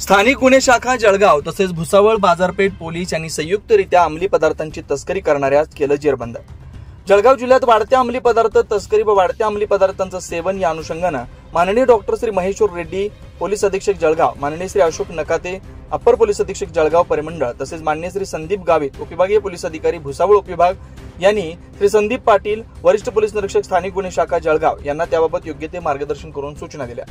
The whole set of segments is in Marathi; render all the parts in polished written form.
स्थानिक गुन्हे शाखा जळगाव तसेच भुसावळ बाजारपेठ पोलीस यांनी संयुक्तरित्या अंमली पदार्थांची तस्करी करणाऱ्यास केलं जेरबंद। जळगाव जिल्ह्यात वाढत्या अंमली पदार्थ तस्करी व वाढत्या अंमली पदार्थांचं सेवन या अनुषंगानं माननीय डॉक्टर श्री महेश्वर रेड्डी पोलीस अधीक्षक जळगाव, माननीय श्री अशोक नकाते अप्पर पोलीस अधीक्षक जळगाव परिमंडळ तसेच माननीय श्री संदीप गावित उपविभागीय पोलीस अधिकारी भुसावळ उपविभाग यांनी श्री संदीप पाटील वरिष्ठ पोलीस निरीक्षक स्थानिक गुन्हे शाखा जळगाव यांना त्याबाबत योग्य ते मार्गदर्शन करून सूचना दिल्या।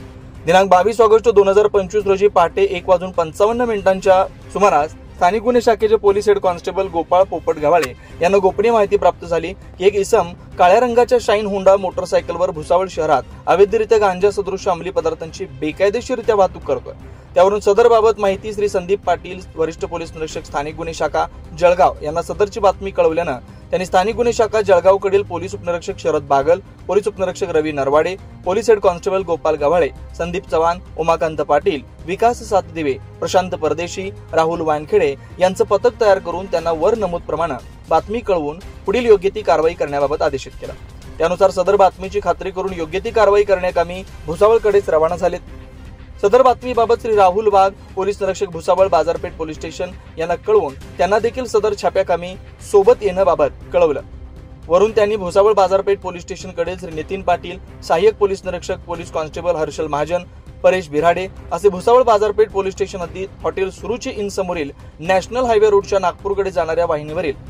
दिनांक 22 ऑगस्ट 2025 रोजी पहाटे 1:55 सुमारास स्थानिक गुन्हे शाखेचे पोलीस हेड कॉन्स्टेबल गोपाळ पोपट गव्हाळे यांना गोपनीय माहिती प्राप्त झाली की एक इसम काळ्या रंगाच्या शाईन होंडा मोटरसायकलवर भुसावळ शहरात अवैधरित्या गांजा सदृश अंमली पदार्थांची बेकायदेशीररित्या वाहतूक करतोय। त्यावरून सदर बाबत माहिती श्री संदीप पाटील वरिष्ठ पोलीस निरीक्षक स्थानिक गुन्हे शाखा जळगाव यांना सदरची बातमी कळवल्यानं त्यांनी स्थानिक गुन्हे शाखा जळगावकडील पोलीस उपनिरीक्षक शरद बागल, पोलीस उपनिरीक्षक Ravi Narwade, police head constable Gopal Gavhale, Sandeep Chavan, Umakant Patil, Vikas Satdive, Prashant Pardeshi, Rahul Wankhede यांचं पथक तयार करून त्यांना वर नमूद प्रमाणे बातमी कळवून पुढील योग्य ती कारवाई करण्याबाबत आदेशित केलं। त्यानुसार सदर बातमीची खात्री करून योग्य ती कारवाई करण्याकामी भुसावळकडेच रवाना झालेत। सदर बातमीबाबत श्री राहुल वाघ पोलीस निरीक्षक भुसावळ बाजारपेठ पोलीस स्टेशन यांना कळवून त्यांना देखील सदर छाप्याकामी सोबत येण्याबाबत कळवलं। वरून त्यांनी भुसावळ बाजारपेठ पोलीस स्टेशनकडे श्री नितीन पाटील, सहाय्यक पोलीस निरीक्षक पोलीस कॉन्स्टेबल हर्षल महाजन, परेश बिराडे असे भुसावळ बाजारपेठ पोलीस स्टेशन हद्दीत हॉटेल सुरुची इन समोरील नॅशनल हायवे रोडच्या नागपूरकडे जाणाऱ्या वाहिनीवरील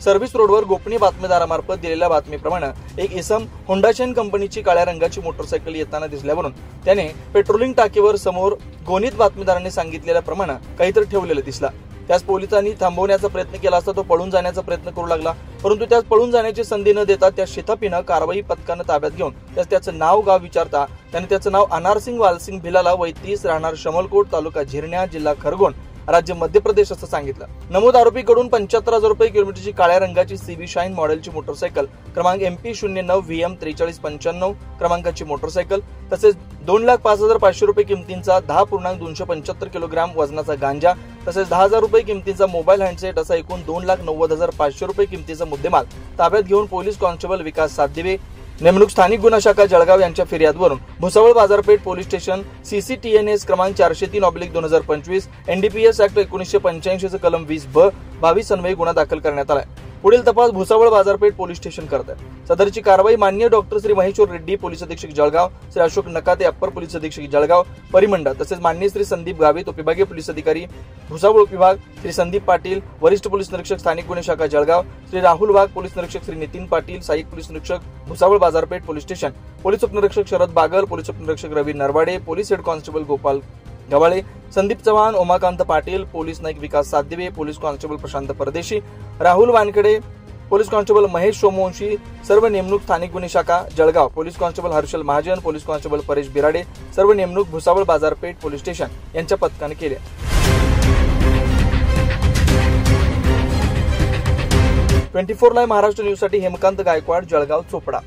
सर्व्हिस रोडवर गोपनीय बातमीदारामार्फत दिलेल्या बातमीप्रमाणे एक इसम होंडा शाईन कंपनीची काळ्या रंगाची मोटरसायकल येताना दिसल्यावरून त्याने पेट्रोलिंग टाकीवर समोर गोनीत बातमीदारांनी सांगितलेल्याप्रमाणे काहीतरी ठेवलेलं दिसला। त्यास पोलिसांनी थांबवण्याचा प्रयत्न केला असता तो पळून जाण्याचा प्रयत्न करू लागला, परंतु त्यास पळून जाण्याची संधी न देता त्या शितापीनं कारवाई पथकानं ताब्यात घेऊन त्याचं नाव गाव विचारता त्याने त्याचं नाव अनारसिंग वालसिंग भिलाला वय 30 राहणार शमलकोट तालुका झिरण्या जिल्हा खरगोन राज्य मध्य प्रदेश असं सांगितलं। नमूद आरोपीकडून 75,000 रुपये किलोमीटरची काळ्या रंगाची सीबी शाईन मॉडेलची मोटरसायकल क्रमांक MP09 VM 4395 क्रमांकाची मोटरसायकल तसेच 2,05,500 रुपये किमतीचा 10.275 किलोग्राम वजनाचा गांजा तसेच 10,000 रुपये किमतीचा मोबाईल हँडसेट असा एकूण 2,90,500 रुपये किमतीचा मुद्देमाल ताब्यात घेऊन पोलीस कॉन्स्टेबल विकास सातदिवे नेमणूक स्थानिक गुन्हा शाखा जळगाव यांच्या फिर्यादवरून भुसावळ बाजारपेठ पोलीस स्टेशन CCTNS क्रमांक 403/2025 NDPS ऍक्ट 1985 चे कलम 20B 22 अन्वये गुन्हा दाखल करण्यात आलाय। पुढील तपास भुसावळ बाजारपेठ पोलीस स्टेशन करत आहे। सदरची कारवाई माननीय डॉक्टर श्री महेश्वर रेड्डी पोलीस अधीक्षक जळगाव, श्री अशोक नकाते अप्पर पोलीस अधीक्षक जळगाव परिमंडळ तसेच माननीय श्री संदीप गावित उपविभागीय पोलीस अधिकारी भुसावळ विभाग, श्री संदीप पाटील वरिष्ठ पोलीस निरीक्षक स्थानिक गुन्हे शाखा जळगाव, श्री राहुल वाघ पोलीस निरीक्षक श्री नितीन पाटील सहाय्यक पोलीस निरीक्षक भुसावळ बाजारपेठ पोलीस स्टेशन, पोलीस उपनिरीक्षक शरद बागल, पोलीस उपनिरीक्षक Ravi Narwade, police head constable Gopal Gavhale, Sandeep Chavan, Umakant Patil, police Naik Vikas Satdive, police constable Prashant Pardeshi, Rahul Wankhede, police constable Mahesh Somvanshi सर्व नेमणूक स्थानिक गुन्हे शाखा Jalgaon, police constable Harshal Mahajan, police constable Paresh Birade सर्व नेमणूक भुसावळ बाजारपेठ पोलीस स्टेशन यांच्या पथकाने केले। 24 लाईव्ह महाराष्ट्र न्यूज साठी हेमकांत गायकवाड, जळगाव चोपडा।